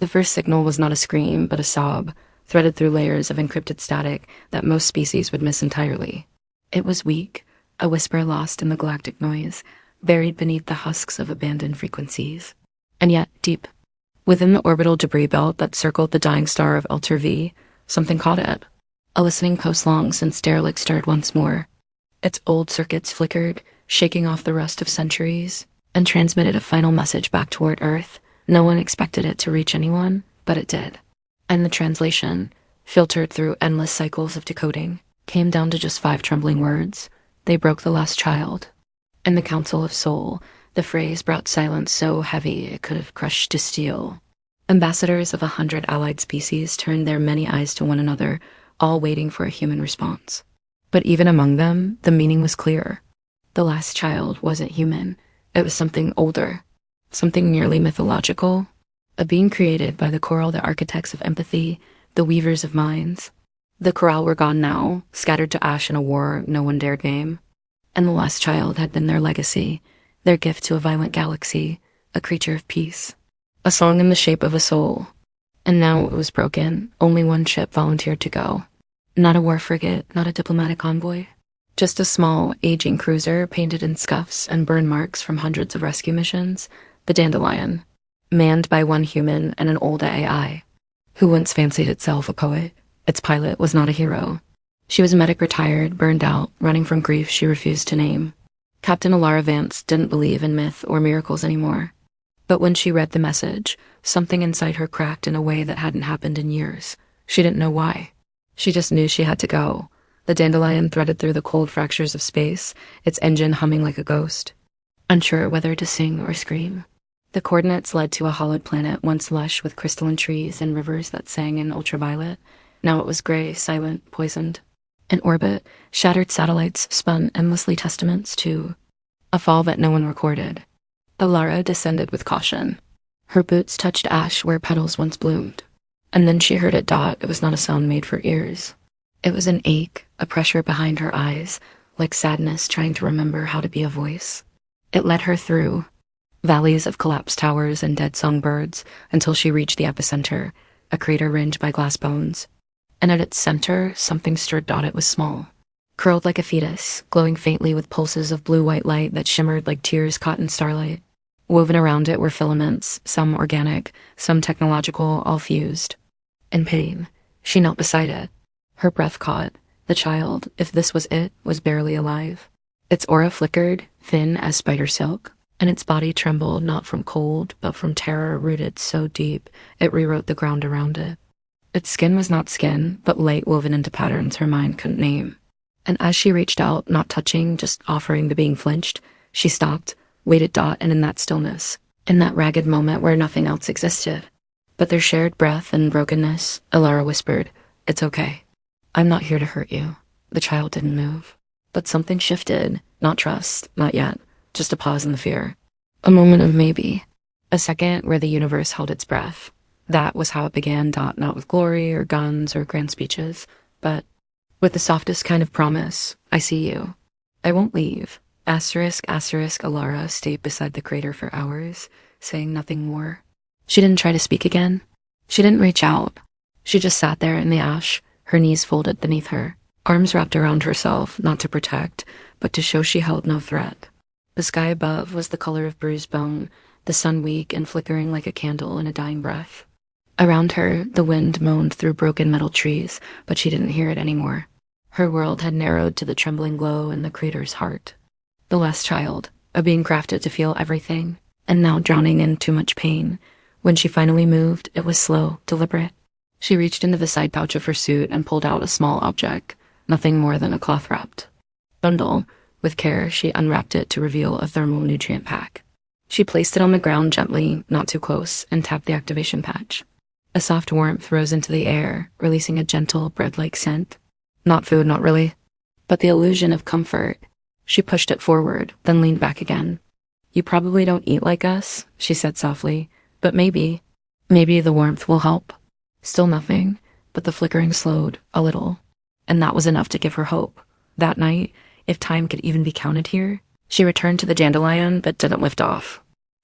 The first signal was not a scream, but a sob, threaded through layers of encrypted static that most species would miss entirely. It was weak, a whisper lost in the galactic noise, buried beneath the husks of abandoned frequencies. And yet, deep within the orbital debris belt that circled the dying star of Ultra V, something caught it. A listening post long since derelict stirred once more. Its old circuits flickered, shaking off the rust of centuries, and transmitted a final message back toward Earth. No one expected it to reach anyone, but it did. And the translation, filtered through endless cycles of decoding, came down to just 5 trembling words. They broke the last child. In the Council of Soul, the phrase brought silence so heavy it could have crushed to steel. Ambassadors of 100 allied species turned their many eyes to one another, all waiting for a human response. But even among them, the meaning was clear. The last child wasn't human. It was something older, something nearly mythological, a being created by the Coral, the architects of empathy, the weavers of minds. The Coral were gone now, scattered to ash in a war no one dared name. And the last child had been their legacy, their gift to a violent galaxy, a creature of peace, a song in the shape of a soul. And now it was broken. Only one ship volunteered to go. Not a war frigate, not a diplomatic envoy. Just a small, aging cruiser painted in scuffs and burn marks from hundreds of rescue missions, the Dandelion, manned by one human and an old AI, who once fancied itself a poet. Its pilot was not a hero. She was a medic retired, burned out, running from grief she refused to name. Captain Elara Vance didn't believe in myth or miracles anymore. But when she read the message, something inside her cracked in a way that hadn't happened in years. She didn't know why. She just knew she had to go. The Dandelion threaded through the cold fractures of space, its engine humming like a ghost, unsure whether to sing or scream. The coordinates led to a hollowed planet once lush with crystalline trees and rivers that sang in ultraviolet. Now it was gray, silent, poisoned. In orbit, shattered satellites spun endlessly testaments to a fall that no one recorded. Elara descended with caution. Her boots touched ash where petals once bloomed. And then she heard it dot. It was not a sound made for ears. It was an ache, a pressure behind her eyes, like sadness trying to remember how to be a voice. It led her through valleys of collapsed towers and dead songbirds until she reached the epicenter, a crater ringed by glass bones. And at its center, something stirred. It was small, curled like a fetus, glowing faintly with pulses of blue-white light that shimmered like tears caught in starlight. Woven around it were filaments, some organic, some technological, all fused. In pain, she knelt beside it. Her breath caught. The child, if this was it, was barely alive. Its aura flickered, thin as spider silk, and its body trembled not from cold, but from terror rooted so deep it rewrote the ground around it. Its skin was not skin, but light woven into patterns her mind couldn't name. And as she reached out, not touching, just offering the being flinched, she stopped, waited. And in that stillness, in that ragged moment where nothing else existed, but their shared breath and brokenness, Elara whispered, "It's okay. I'm not here to hurt you." The child didn't move. But something shifted. Not trust, not yet. Just a pause in the fear. A moment of maybe. A second where the universe held its breath. That was how it began. Not with glory or guns or grand speeches, but with the softest kind of promise. "I see you. I won't leave." Asterisk, Elara stayed beside the crater for hours, saying nothing more. She didn't try to speak again. She didn't reach out. She just sat there in the ash, her knees folded beneath her, arms wrapped around herself, not to protect, but to show she held no threat. The sky above was the color of bruised bone, the sun weak and flickering like a candle in a dying breath. Around her, the wind moaned through broken metal trees, but she didn't hear it anymore. Her world had narrowed to the trembling glow in the crater's heart. The last child, a being crafted to feel everything, and now drowning in too much pain. When she finally moved, it was slow, deliberate. She reached into the side pouch of her suit and pulled out a small object, nothing more than a cloth-wrapped bundle. With care, she unwrapped it to reveal a thermal nutrient pack. She placed it on the ground gently, not too close, and tapped the activation patch. A soft warmth rose into the air, releasing a gentle, bread-like scent. Not food, not really, but the illusion of comfort. She pushed it forward, then leaned back again. "You probably don't eat like us," she said softly, "but maybe the warmth will help." Still nothing, but the flickering slowed, a little. And that was enough to give her hope. That night, if time could even be counted here, she returned to the Dandelion but didn't lift off.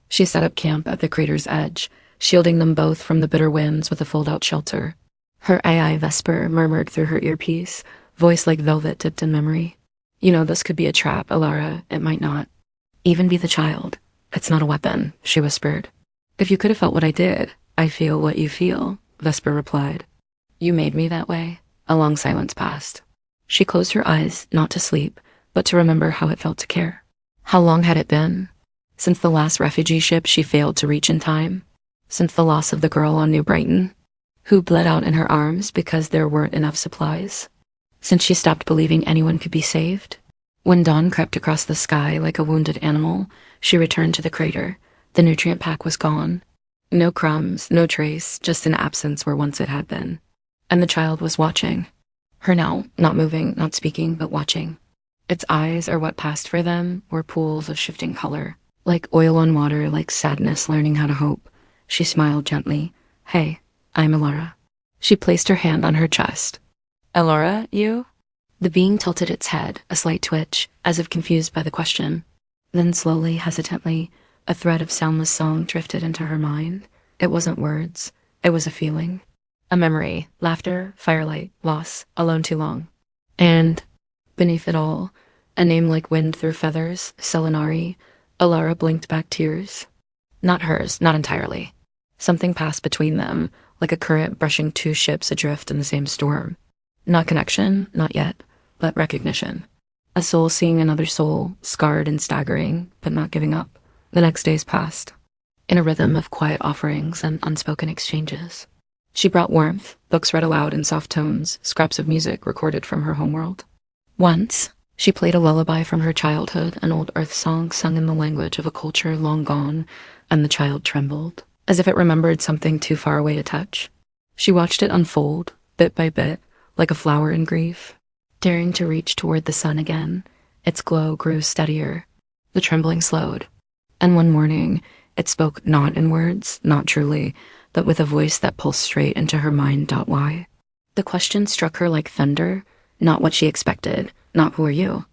She set up camp at the crater's edge, shielding them both from the bitter winds with a fold-out shelter. Her AI Vesper murmured through her earpiece, voice like velvet dipped in memory. You know, this could be a trap, Elara. It might not. Even be the child. It's not a weapon, she whispered. If you could have felt what I did, I feel what you feel, Vesper replied. You made me that way. A long silence passed. She closed her eyes, not to sleep, but to remember how it felt to care. How long had it been? Since the last refugee ship she failed to reach in time? Since the loss of the girl on New Brighton? Who bled out in her arms because there weren't enough supplies? Since she stopped believing anyone could be saved? When dawn crept across the sky like a wounded animal, she returned to the crater. The nutrient pack was gone. No crumbs, no trace, just an absence where once it had been. And the child was watching. Her now, not moving, not speaking, but watching. Its eyes, or what passed for them, were pools of shifting color. Like oil on water, like sadness learning how to hope. She smiled gently. Hey, I'm Elara. She placed her hand on her chest. Elara, you? The being tilted its head, a slight twitch, as if confused by the question. Then slowly, hesitantly, a thread of soundless song drifted into her mind. It wasn't words. It was a feeling. A memory, laughter, firelight, loss, alone too long. And, beneath it all, a name like wind through feathers, Selinari. Elara blinked back tears. Not hers, not entirely. Something passed between them, like a current brushing two ships adrift in the same storm. Not connection, not yet, but recognition. A soul seeing another soul, scarred and staggering, but not giving up. The next days passed, in a rhythm of quiet offerings and unspoken exchanges. She brought warmth, books read aloud in soft tones, scraps of music recorded from her homeworld. Once, she played a lullaby from her childhood, an old earth song sung in the language of a culture long gone, and the child trembled, as if it remembered something too far away to touch. She watched it unfold, bit by bit, like a flower in grief. Daring to reach toward the sun again, its glow grew steadier. The trembling slowed. And one morning, it spoke not in words, not truly, but with a voice that pulsed straight into her mind. Why? The question struck her like thunder, not what she expected, not who are you,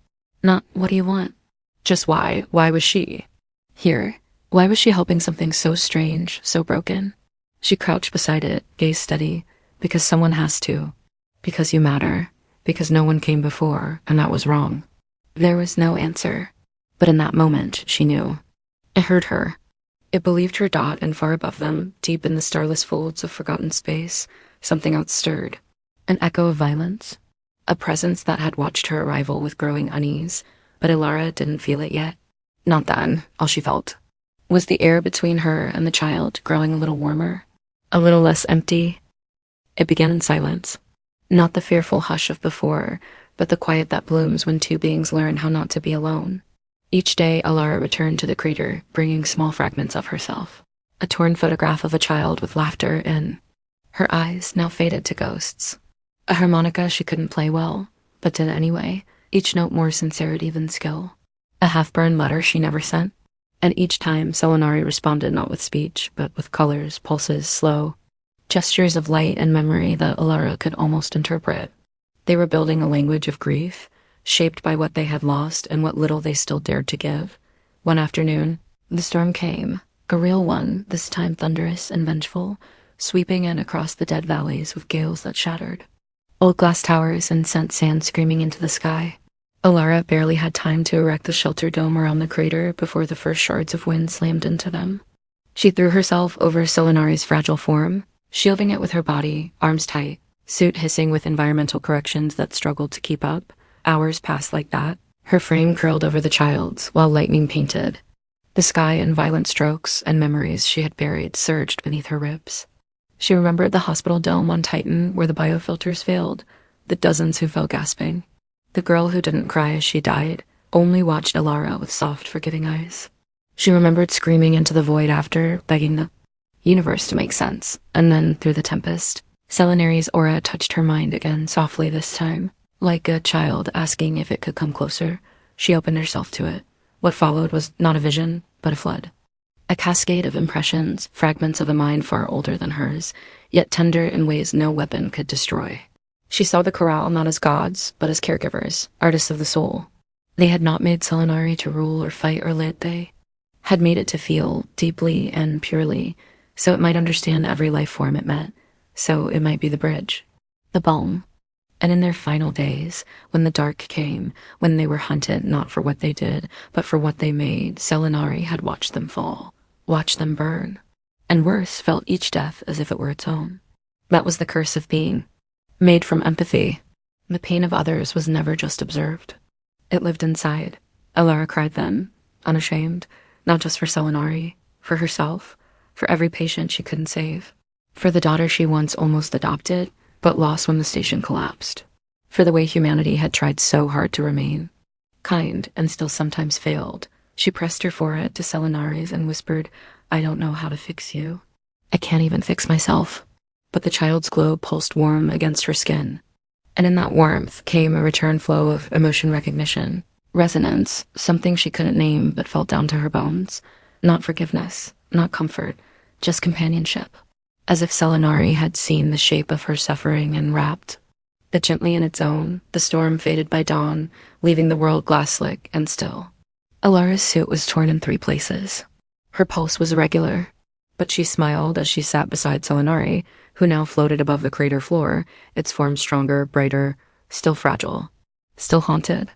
not what do you want, just why was she here? Why was she helping something so strange, so broken? She crouched beside it, gaze steady, because someone has to, because you matter, because no one came before, and that was wrong. There was no answer, but in that moment, she knew. It heard her. It believed her. And far above them, deep in the starless folds of forgotten space, something else stirred. An echo of violence. A presence that had watched her arrival with growing unease, but Elara didn't feel it yet. Not then, all she felt was the air between her and the child growing a little warmer, a little less empty. It began in silence. Not the fearful hush of before, but the quiet that blooms when two beings learn how not to be alone. Each day, Elara returned to the crater, bringing small fragments of herself. A torn photograph of a child with laughter in her eyes, now faded to ghosts. A harmonica she couldn't play well, but did anyway, each note more sincerity than skill. A half-burned letter she never sent. And each time, Selinari responded not with speech, but with colors, pulses, slow gestures of light and memory that Elara could almost interpret. They were building a language of grief, shaped by what they had lost and what little they still dared to give. One afternoon, the storm came, a real one, this time thunderous and vengeful, sweeping in across the dead valleys with gales that shattered. Old glass towers and sent sand screaming into the sky. Elara barely had time to erect the shelter dome around the crater before the first shards of wind slammed into them. She threw herself over Selinari's fragile form, shielding it with her body, arms tight, suit hissing with environmental corrections that struggled to keep up. Hours passed like that, her frame curled over the child's while lightning painted. The sky in violent strokes and memories she had buried surged beneath her ribs. She remembered the hospital dome on Titan where the biofilters failed, the dozens who fell gasping. The girl who didn't cry as she died only watched Elara with soft, forgiving eyes. She remembered screaming into the void after, begging the universe to make sense, and then, through the tempest, Selinari's aura touched her mind again, softly this time. Like a child asking if it could come closer, she opened herself to it. What followed was not a vision, but a flood. A cascade of impressions, fragments of a mind far older than hers, yet tender in ways no weapon could destroy. She saw the Corral not as gods, but as caregivers, artists of the soul. They had not made Selinari to rule or fight or lead, they had made it to feel, deeply and purely, so it might understand every life form it met, so it might be the bridge, the balm. And in their final days, when the dark came, when they were hunted not for what they did, but for what they made, Selinari had watched them fall, watched them burn, and worse, felt each death as if it were its own. That was the curse of being made from empathy. The pain of others was never just observed. It lived inside. Elara cried then, unashamed, not just for Selinari, for herself, for every patient she couldn't save, for the daughter she once almost adopted, but lost when the station collapsed, for the way humanity had tried so hard to remain kind and still sometimes failed. She pressed her forehead to Selinari's and whispered, "I don't know how to fix you. I can't even fix myself." But the child's glow pulsed warm against her skin, and in that warmth came a return flow of emotion recognition, resonance, something she couldn't name but felt down to her bones. Not forgiveness, not comfort, just companionship. As if Selinari had seen the shape of her suffering and wrapped it gently in its own. The storm faded by dawn, leaving the world glass-slick and still. Elara's suit was torn in 3 places. Her pulse was irregular, but she smiled as she sat beside Selinari, who now floated above the crater floor, its form stronger, brighter, still fragile, still haunted.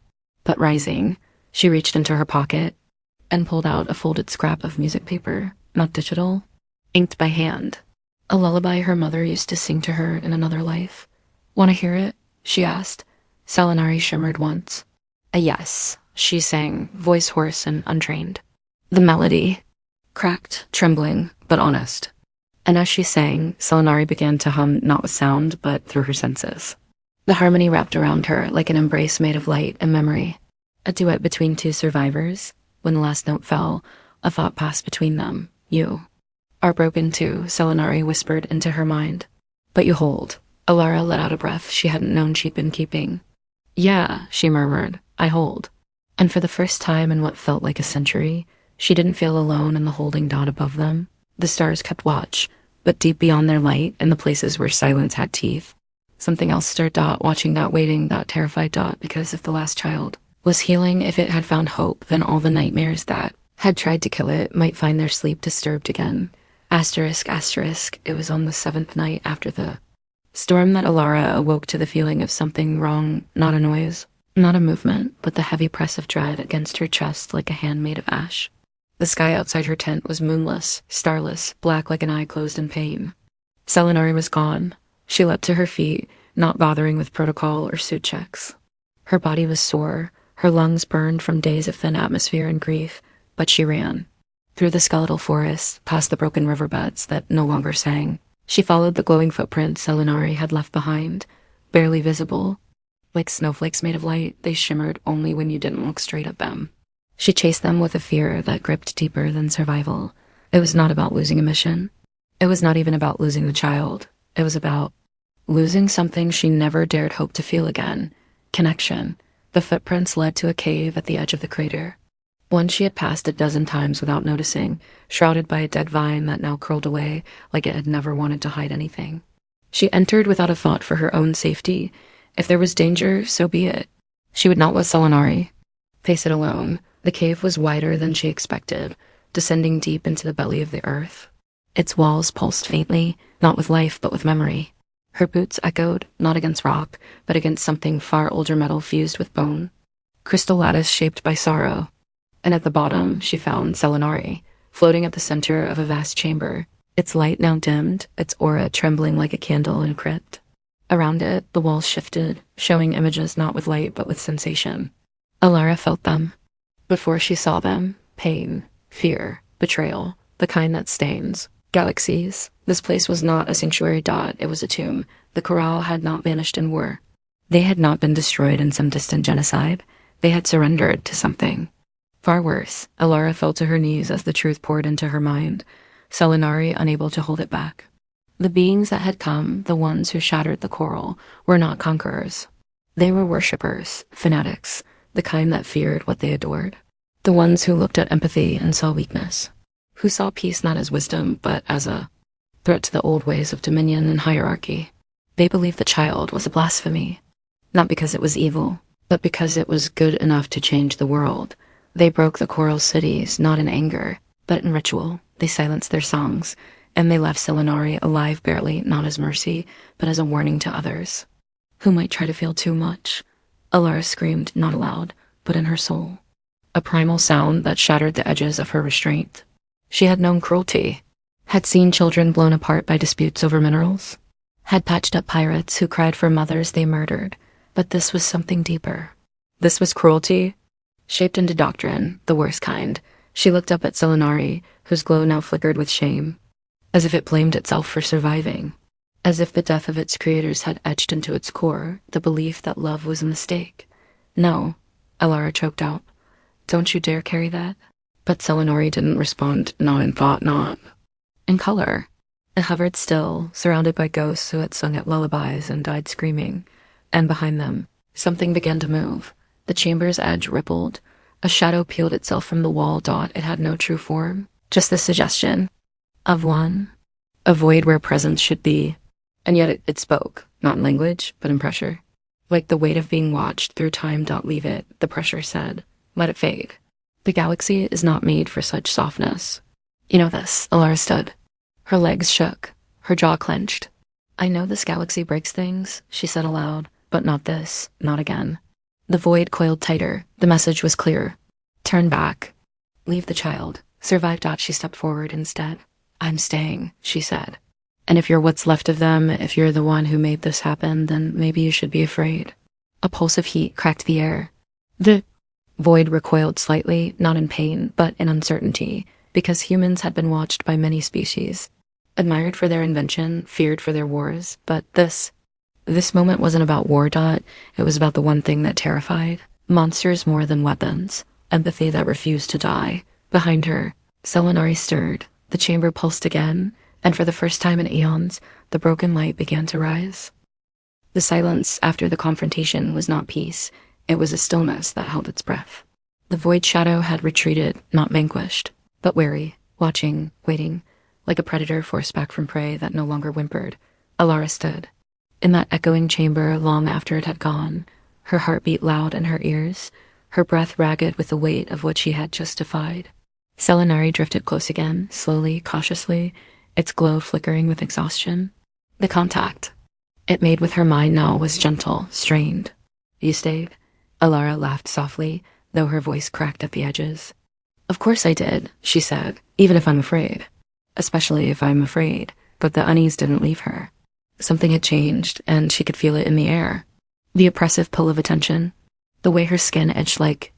But rising, she reached into her pocket and pulled out a folded scrap of music paper, not digital, inked by hand. A lullaby her mother used to sing to her in another life. "Want to hear it?" she asked. Selinari shimmered once. A yes, she sang, voice hoarse and untrained. The melody, cracked, trembling, but honest. And as she sang, Selinari began to hum not with sound, but through her senses. The harmony wrapped around her like an embrace made of light and memory. A duet between 2 survivors. When the last note fell, a thought passed between them. "You are broken too," Selinari whispered into her mind. "But you hold." Elara let out a breath she hadn't known she'd been keeping. "Yeah," she murmured, "I hold." And for the first time in what felt like a century, she didn't feel alone in the holding dot above them. The stars kept watch, but deep beyond their light, in the places where silence had teeth, something else stirred Dot, watching Dot, waiting, Dot terrified Dot, because if the last child was healing, if it had found hope, then all the nightmares that had tried to kill it might find their sleep disturbed again. Asterisk, asterisk, it was on the 7th night after the storm that Elara awoke to the feeling of something wrong, not a noise, not a movement, but the heavy press of dread against her chest like a hand made of ash. The sky outside her tent was moonless, starless, black like an eye closed in pain. Selinari was gone. She leapt to her feet, not bothering with protocol or suit checks. Her body was sore, her lungs burned from days of thin atmosphere and grief, but she ran. Through the skeletal forest, past the broken riverbeds that no longer sang. She followed the glowing footprints Selinari had left behind, barely visible. Like snowflakes made of light, they shimmered only when you didn't look straight at them. She chased them with a fear that gripped deeper than survival. It was not about losing a mission. It was not even about losing the child. It was about losing something she never dared hope to feel again. Connection. The footprints led to a cave at the edge of the crater. One she had passed a dozen times without noticing, shrouded by a dead vine that now curled away like it had never wanted to hide anything. She entered without a thought for her own safety. If there was danger, so be it. She would not let Selinari face it alone. The cave was wider than she expected, descending deep into the belly of the earth. Its walls pulsed faintly, not with life but with memory. Her boots echoed, not against rock, but against something far older metal fused with bone. Crystal lattice shaped by sorrow. And at the bottom, she found Selinari, floating at the center of a vast chamber, its light now dimmed, its aura trembling like a candle in a crypt. Around it, the walls shifted, showing images not with light but with sensation. Elara felt them. Before she saw them, pain, fear, betrayal, the kind that stains. Galaxies. This place was not a sanctuary Dot, it was a tomb. The Corral had not vanished in war. They had not been destroyed in some distant genocide. They had surrendered to something. Far worse, Elara fell to her knees as the truth poured into her mind, Selinari unable to hold it back. The beings that had come, the ones who shattered the coral, were not conquerors. They were worshippers, fanatics, the kind that feared what they adored. The ones who looked at empathy and saw weakness. Who saw peace not as wisdom, but as a threat to the old ways of dominion and hierarchy. They believed the child was a blasphemy, not because it was evil, but because it was good enough to change the world. They broke the coral cities, not in anger, but in ritual. They silenced their songs, and they left Selinari alive barely, not as mercy, but as a warning to others who might try to feel too much. Elara screamed, not aloud, but in her soul. A primal sound that shattered the edges of her restraint. She had known cruelty, had seen children blown apart by disputes over minerals, had patched up pirates who cried for mothers they murdered, but this was something deeper. This was cruelty, shaped into doctrine, the worst kind. She looked up at Selinari, whose glow now flickered with shame, as if it blamed itself for surviving, as if the death of its creators had etched into its core the belief that love was a mistake. No, Elara choked out. Don't you dare carry that. But Selinari didn't respond, not in thought, not in color. It hovered still, surrounded by ghosts who had sung it lullabies and died screaming. And behind them, something began to move. The chamber's edge rippled. A shadow peeled itself from the wall. It had no true form, just the suggestion of one, a void where presence should be. And yet it spoke, not in language, but in pressure. Like the weight of being watched through time. Leave it, the pressure said. Let it fade. The galaxy is not made for such softness. You know this, Elara stood. Her legs shook, her jaw clenched. I know this galaxy breaks things, she said aloud, but not this, not again. The void coiled tighter. The message was clear. Turn back. Leave the child. Survive. She stepped forward instead. I'm staying, she said. And if you're what's left of them, if you're the one who made this happen, then maybe you should be afraid. A pulse of heat cracked the air. The void recoiled slightly, not in pain, but in uncertainty, because humans had been watched by many species, admired for their invention, feared for their wars, but this moment wasn't about war. It was about the one thing that terrified. Monsters more than weapons. Empathy that refused to die. Behind her, Selinari stirred. The chamber pulsed again, and for the first time in eons, the broken light began to rise. The silence after the confrontation was not peace. It was a stillness that held its breath. The void shadow had retreated, not vanquished, but wary, watching, waiting, like a predator forced back from prey that no longer whimpered. Elara stood. In that echoing chamber long after it had gone, her heartbeat loud in her ears, her breath ragged with the weight of what she had just defied. Selinari drifted close again, slowly, cautiously, its glow flickering with exhaustion. The contact it made with her mind now was gentle, strained. You stayed? Elara laughed softly, though her voice cracked at the edges. Of course I did, she said, even if I'm afraid. Especially if I'm afraid. But the unease didn't leave her. Something had changed, and she could feel it in the air. The oppressive pull of attention. The way her skin edged like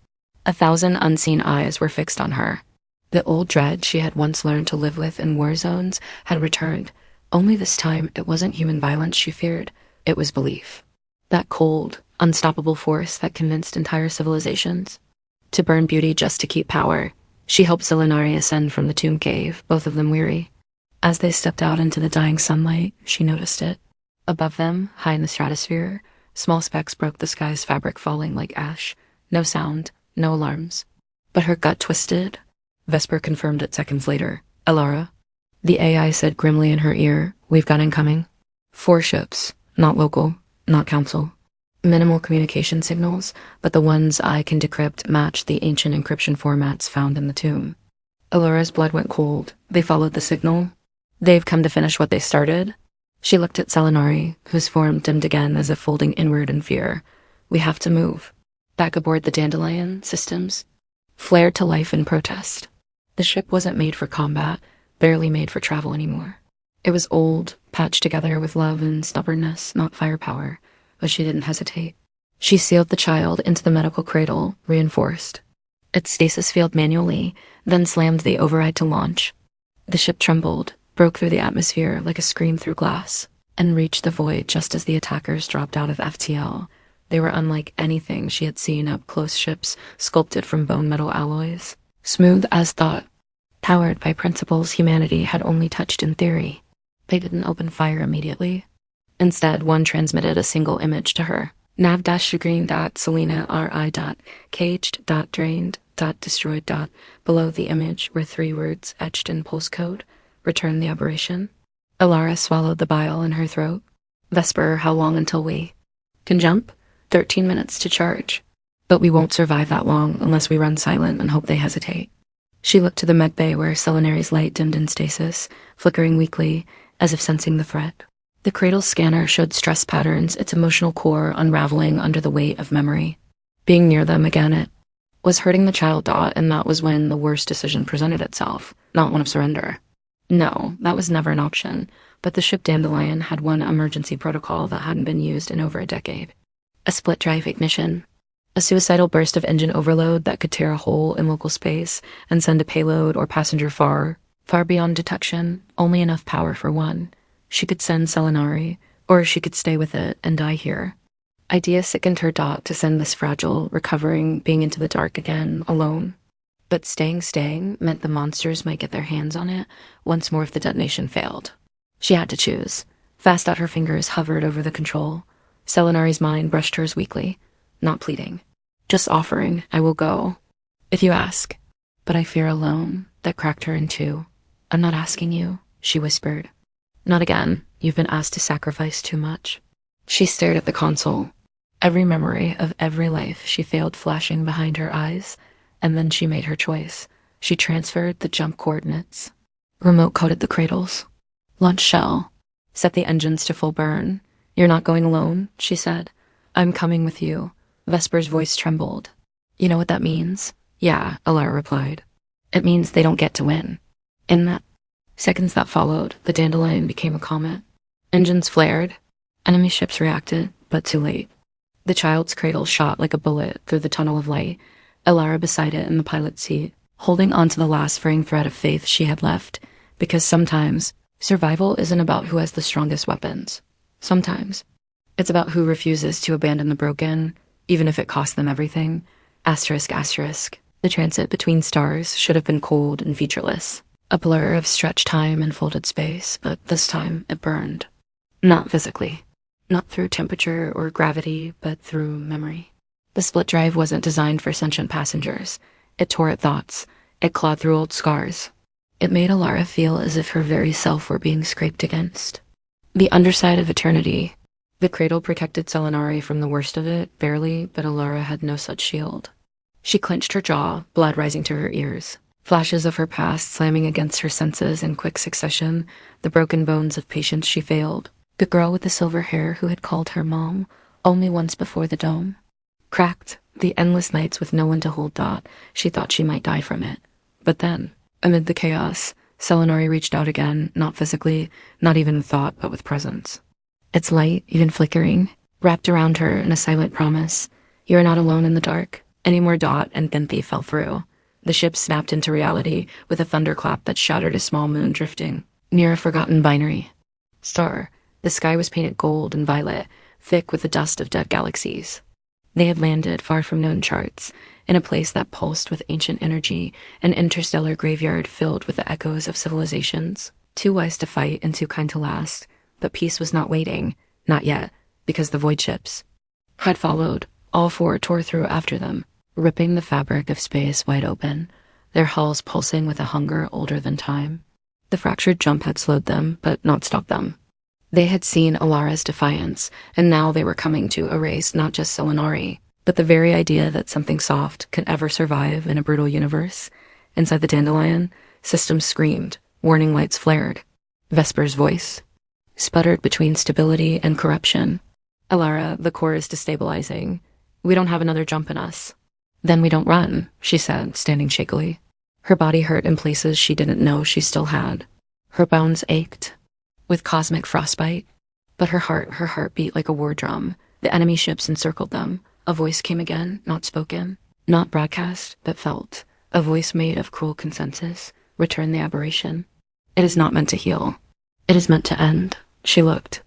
1,000 unseen eyes were fixed on her. The old dread she had once learned to live with in war zones had returned. Only this time it wasn't human violence she feared. It was belief. That cold, unstoppable force that convinced entire civilizations to burn beauty just to keep power. She helped Selinari ascend from the tomb cave, both of them weary. As they stepped out into the dying sunlight, she noticed it. Above them, high in the stratosphere, small specks broke the sky's fabric, falling like ash. No sound, no alarms. But her gut twisted. Vesper confirmed it seconds later. Elara. The AI said grimly in her ear, we've got incoming. 4 ships, not local, not council. Minimal communication signals, but the ones I can decrypt match the ancient encryption formats found in the tomb. Elara's blood went cold. They followed the signal. They've come to finish what they started. She looked at Selinari, whose form dimmed again as if folding inward in fear. We have to move. Back aboard the Dandelion systems. Flared to life in protest. The ship wasn't made for combat, barely made for travel anymore. It was old, patched together with love and stubbornness, not firepower. But she didn't hesitate. She sealed the child into the medical cradle, reinforced its stasis field manually, then slammed the override to launch. The ship trembled, broke through the atmosphere like a scream through glass, and reached the void just as the attackers dropped out of FTL. They were unlike anything she had seen up close, ships sculpted from bone metal alloys, smooth as thought, powered by principles humanity had only touched in theory. They didn't open fire immediately. Instead, one transmitted a single image to her. Nav-Selena Ri. Caged. Drained. Destroyed. Below the image were 3 words etched in pulse code. Return the aberration. Elara swallowed the bile in her throat. Vesper, how long until we can jump? 13 minutes to charge. But we won't survive that long unless we run silent and hope they hesitate. She looked to the medbay where Selenari's light dimmed in stasis, flickering weakly, as if sensing the threat. The cradle scanner showed stress patterns, its emotional core unraveling under the weight of memory. Being near them again, it was hurting the child Dot, and that was when the worst decision presented itself, not one of surrender. No, that was never an option, but the ship Dandelion had one emergency protocol that hadn't been used in over a decade. A split drive ignition. A suicidal burst of engine overload that could tear a hole in local space and send a payload or passenger far beyond detection, only enough power for one. She could send Selenari, or she could stay with it and die here. Idea sickened her Dot to send this fragile, recovering being into the dark again, alone. But staying meant the monsters might get their hands on it once more if the detonation failed. She had to choose. Fast out her fingers hovered over the control. Selenari's mind brushed hers weakly, not pleading. Just offering, I will go. If you ask. But I fear alone, that cracked her in two. I'm not asking you, she whispered. Not again. You've been asked to sacrifice too much. She stared at the console. Every memory of every life she failed flashing behind her eyes, and then she made her choice. She transferred the jump coordinates. Remote coded the cradles. Launch shell. Set the engines to full burn. You're not going alone, she said. I'm coming with you. Vesper's voice trembled. You know what that means? Yeah, Elara replied. It means they don't get to win. In the seconds that followed, the Dandelion became a comet. Engines flared. Enemy ships reacted, but too late. The child's cradle shot like a bullet through the tunnel of light, Elara beside it in the pilot's seat, holding on to the last fraying thread of faith she had left, because sometimes survival isn't about who has the strongest weapons. Sometimes it's about who refuses to abandon the broken, even if it costs them everything. Asterisk. The transit between stars should have been cold and featureless, a blur of stretched time and folded space, but this time it burned. Not physically. Not through temperature or gravity, but through memory. The split drive wasn't designed for sentient passengers. It tore at thoughts. It clawed through old scars. It made Elara feel as if her very self were being scraped against. The underside of eternity. The cradle protected Selenari from the worst of it, barely, but Elara had no such shield. She clenched her jaw, blood rising to her ears. Flashes of her past slamming against her senses in quick succession, the broken bones of patience she failed. The girl with the silver hair who had called her mom only once before the dome. Cracked, the endless nights with no one to hold Dot, she thought she might die from it. But then, amid the chaos, Selenari reached out again, not physically, not even in thought, but with presence. Its light, even flickering, wrapped around her in a silent promise. You are not alone in the dark. Any more Dot and Ginthy fell through. The ship snapped into reality with a thunderclap that shattered a small moon drifting near a forgotten binary star. The sky was painted gold and violet, thick with the dust of dead galaxies. They had landed far from known charts, in a place that pulsed with ancient energy, an interstellar graveyard filled with the echoes of civilizations. Too wise to fight and too kind to last, but peace was not waiting, not yet, because the void ships had followed. All four tore through after them, ripping the fabric of space wide open, their hulls pulsing with a hunger older than time. The fractured jump had slowed them, but not stopped them. They had seen Elara's defiance, and now they were coming to erase not just Selenari, but the very idea that something soft could ever survive in a brutal universe. Inside the Dandelion, systems screamed, warning lights flared. Vesper's voice sputtered between stability and corruption. Elara, the core is destabilizing. We don't have another jump in us. Then we don't run, she said, standing shakily. Her body hurt in places she didn't know she still had. Her bones ached with cosmic frostbite, but her heart beat like a war drum. The enemy ships encircled them. A voice came again, not spoken, not broadcast, but felt. A voice made of cruel consensus. Return the aberration. It is not meant to heal. It is meant to end. She looked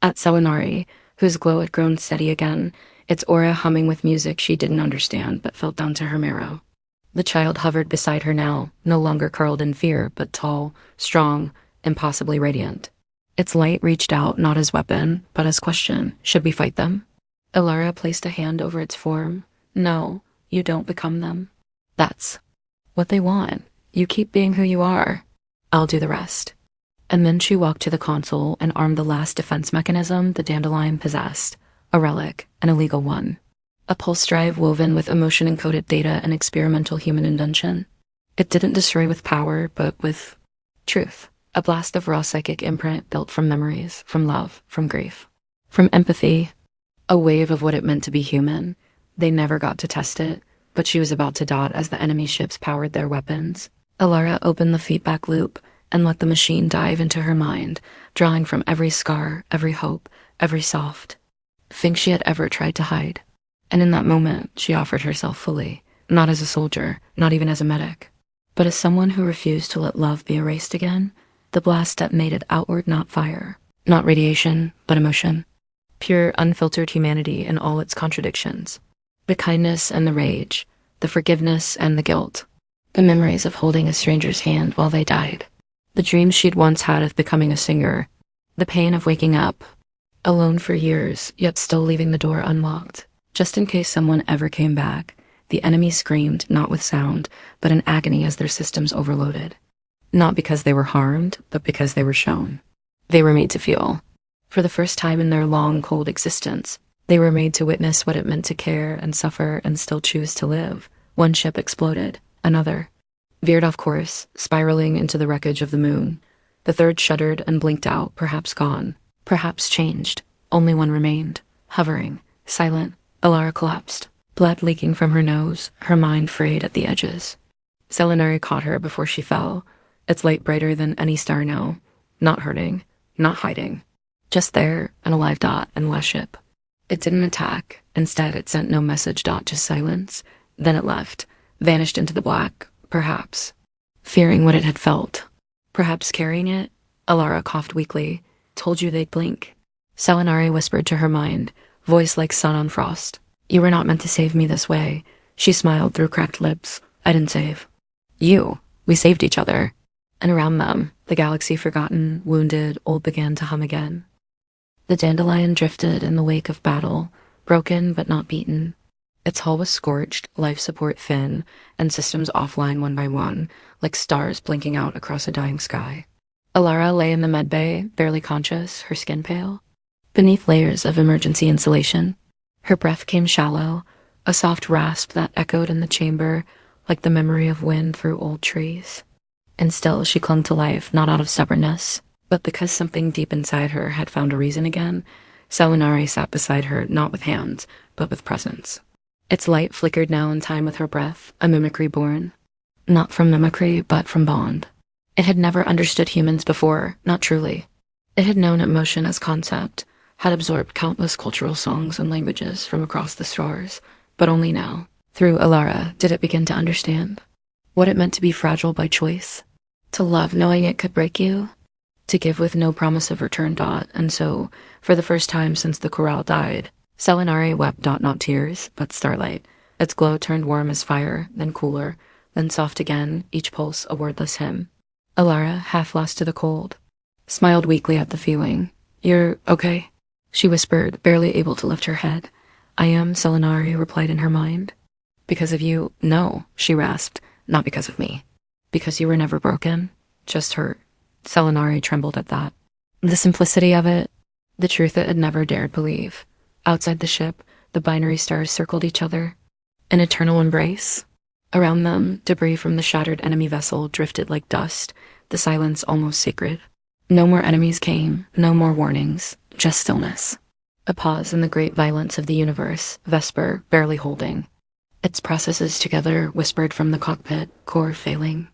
at Selenari, whose glow had grown steady again, its aura humming with music she didn't understand but felt down to her marrow. The child hovered beside her now, no longer curled in fear, but tall, strong, impossibly radiant. Its light reached out not as weapon, but as question. Should we fight them? Elara placed a hand over its form. No, you don't become them. That's what they want. You keep being who you are. I'll do the rest. And then she walked to the console and armed the last defense mechanism the Dandelion possessed. A relic, an illegal one. A pulse drive woven with emotion-encoded data and experimental human invention. It didn't destroy with power, but with truth. A blast of raw psychic imprint built from memories, from love, from grief, from empathy. A wave of what it meant to be human. They never got to test it, but she was about to dot as the enemy ships powered their weapons. Elara opened the feedback loop and let the machine dive into her mind, drawing from every scar, every hope, every soft thing she had ever tried to hide. And in that moment, she offered herself fully, not as a soldier, not even as a medic, but as someone who refused to let love be erased again. The blast detonated outward, not fire, not radiation, but emotion. Pure, unfiltered humanity in all its contradictions. The kindness and the rage, the forgiveness and the guilt. The memories of holding a stranger's hand while they died. The dreams she'd once had of becoming a singer. The pain of waking up, alone for years, yet still leaving the door unlocked, just in case someone ever came back. The enemy screamed, not with sound, but in agony as their systems overloaded. Not because they were harmed, but because they were shown. They were made to feel. For the first time in their long, cold existence, they were made to witness what it meant to care and suffer and still choose to live. One ship exploded. Another veered off course, spiraling into the wreckage of the moon. The third shuddered and blinked out, perhaps gone, perhaps changed. Only one remained, hovering, silent. Elara collapsed, blood leaking from her nose, her mind frayed at the edges. Selinari caught her before she fell, its light brighter than any star now, not hurting, not hiding. Just there, an alive dot and less ship. It didn't attack. Instead, it sent no message. Just silence. Then it left, vanished into the black, perhaps fearing what it had felt. Perhaps carrying it. Elara coughed weakly. Told you they'd blink. Selinari whispered to her mind, voice like sun on frost. You were not meant to save me this way. She smiled through cracked lips. I didn't save you. We saved each other. And around them, the galaxy forgotten, wounded, old began to hum again. The dandelion drifted in the wake of battle, broken but not beaten. Its hull was scorched, life support thin, and systems offline one by one, like stars blinking out across a dying sky. Elara lay in the medbay, barely conscious, her skin pale, beneath layers of emergency insulation. Her breath came shallow, a soft rasp that echoed in the chamber like the memory of wind through old trees. And still she clung to life, not out of stubbornness, but because something deep inside her had found a reason again. Selinari sat beside her, not with hands, but with presence. Its light flickered now in time with her breath, a mimicry born. Not from mimicry, but from bond. It had never understood humans before, not truly. It had known emotion as concept, had absorbed countless cultural songs and languages from across the stars, but only now, through Elara, did it begin to understand what it meant to be fragile by choice, to love knowing it could break you, to give with no promise of return. And so, for the first time since the chorale died, Selinari wept. Not tears, but starlight. Its glow turned warm as fire, then cooler, then soft again, each pulse a wordless hymn. Elara, half lost to the cold, smiled weakly at the feeling. You're okay? She whispered, barely able to lift her head. I am, Selinari replied in her mind. Because of you? No, she rasped. Not because of me. Because you were never broken, just hurt. Selinari trembled at that. The simplicity of it, the truth it had never dared believe. Outside the ship, the binary stars circled each other. An eternal embrace. Around them, debris from the shattered enemy vessel drifted like dust, the silence almost sacred. No more enemies came, no more warnings, just stillness. A pause in the great violence of the universe, Vesper barely holding. Its processes together whispered from the cockpit, core failing.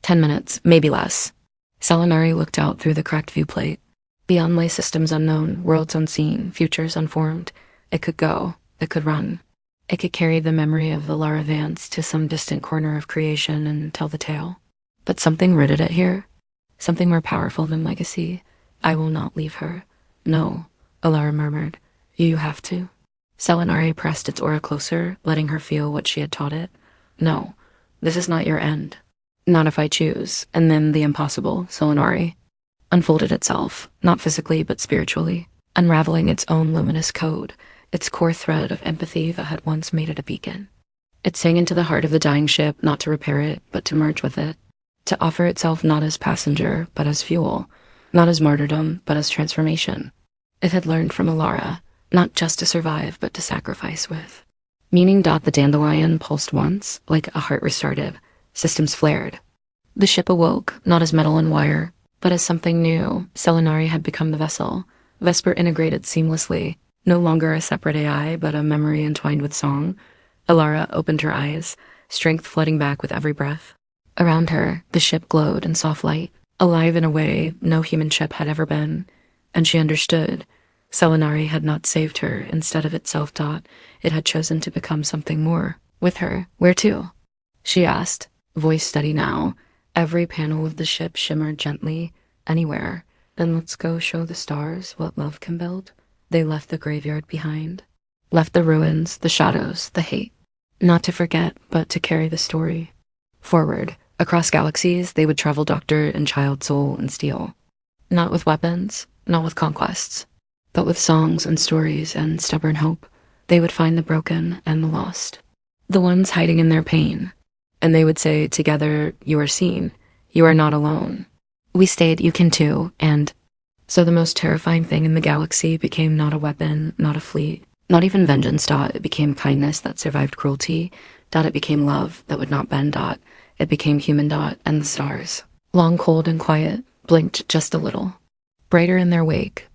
10 minutes, maybe less. Selinari looked out through the cracked viewplate. Beyond lay systems unknown, worlds unseen, futures unformed. It could go, it could run. It could carry the memory of Elara Vance to some distant corner of creation and tell the tale. But something rooted it here. Something more powerful than legacy. I will not leave her. No, Elara murmured. You have to. Selinari pressed its aura closer, letting her feel what she had taught it. No, this is not your end. Not if I choose. And then the impossible, Selinari, unfolded itself, not physically but spiritually, unraveling its own luminous code, its core thread of empathy that had once made it a beacon. It sang into the heart of the dying ship, not to repair it, but to merge with it, to offer itself not as passenger, but as fuel, not as martyrdom, but as transformation. It had learned from Elara, not just to survive, but to sacrifice with. Meaning. The dandelion pulsed once, like a heart restarted, Systems flared. The ship awoke, not as metal and wire, but as something new. Selenari had become the vessel. Vesper integrated seamlessly, no longer a separate AI, but a memory entwined with song. Elara opened her eyes, strength flooding back with every breath. Around her, the ship glowed in soft light, alive in a way no human ship had ever been. And she understood. Selenari had not saved her. Instead of itself, it had chosen to become something more. With her, where to? She asked, voice steady now. Every panel of the ship shimmered gently. Anywhere. Then let's go show the stars what love can build. They left the graveyard behind. Left the ruins, the shadows, the hate. Not to forget, but to carry the story. Forward, across galaxies, they would travel doctor and child, soul and steel. Not with weapons, not with conquests, but with songs and stories and stubborn hope. They would find the broken and the lost. The ones hiding in their pain. And they would say, together, you are seen. You are not alone. We stayed, you can too, and so the most terrifying thing in the galaxy became not a weapon, not a fleet, not even vengeance. It became kindness that survived cruelty. It became love that would not bend. It became human. And the stars, long, cold, and quiet, blinked just a little. Brighter in their wake,